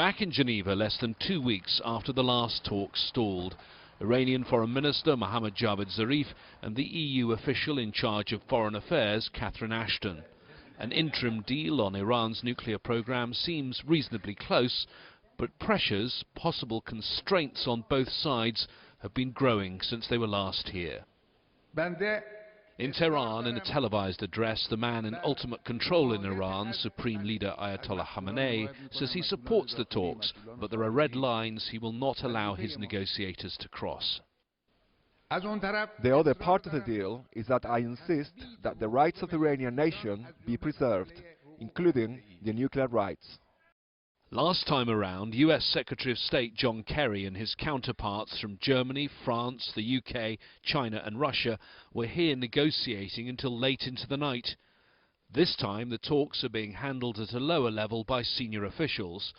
Back in Geneva less than 2 weeks after the last talks stalled, Iranian Foreign Minister Mohammad Javad Zarif and the EU official in charge of foreign affairs, Catherine Ashton. An interim deal on Iran's nuclear program seems reasonably close, but pressures, possible constraints on both sides have been growing since they were last here. In Tehran, in a televised address, the man in ultimate control in Iran, Supreme Leader Ayatollah Khamenei, says he supports the talks, but there are red lines he will not allow his negotiators to cross. The other part of the deal is that I insist that the rights of the Iranian nation be preserved, including the nuclear rights. Last time around, US Secretary of State John Kerry and his counterparts from Germany, France, the UK, China and Russia were here negotiating until late into the night. This time the talks are being handled at a lower level by senior officials.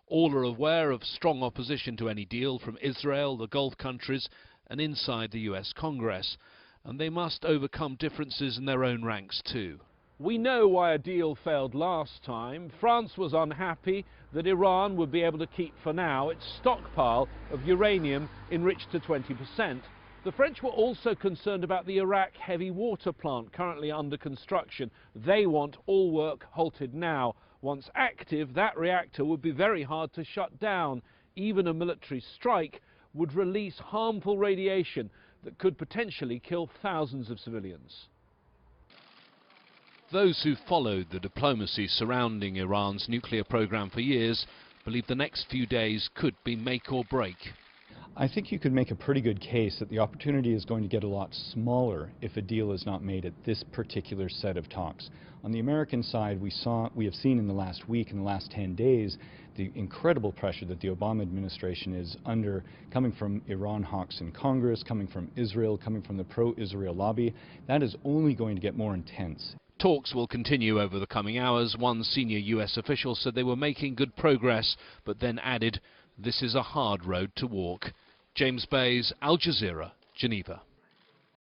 All are aware of strong opposition to any deal from Israel, the Gulf countries and inside the US Congress, and they must overcome differences in their own ranks too. We know why a deal failed last time. France was unhappy that Iran would be able to keep for now its stockpile of uranium enriched to 20%. The French were also concerned about the Iraq heavy water plant currently under construction. They want all work halted now. Once active, that reactor would be very hard to shut down. Even a military strike would release harmful radiation that could potentially kill thousands of civilians. Those who followed the diplomacy surrounding Iran's nuclear program for years believe the next few days could be make or break. I think you could make a pretty good case that the opportunity is going to get a lot smaller if a deal is not made at this particular set of talks. On the American side, we have seen in the last week, in the last 10 days, the incredible pressure that the Obama administration is under, coming from Iran hawks in Congress, coming from Israel, coming from the pro-Israel lobby. That is only going to get more intense. Talks will continue over the coming hours. One senior US official said they were making good progress, but then added, this is a hard road to walk. James Bays, Al Jazeera, Geneva.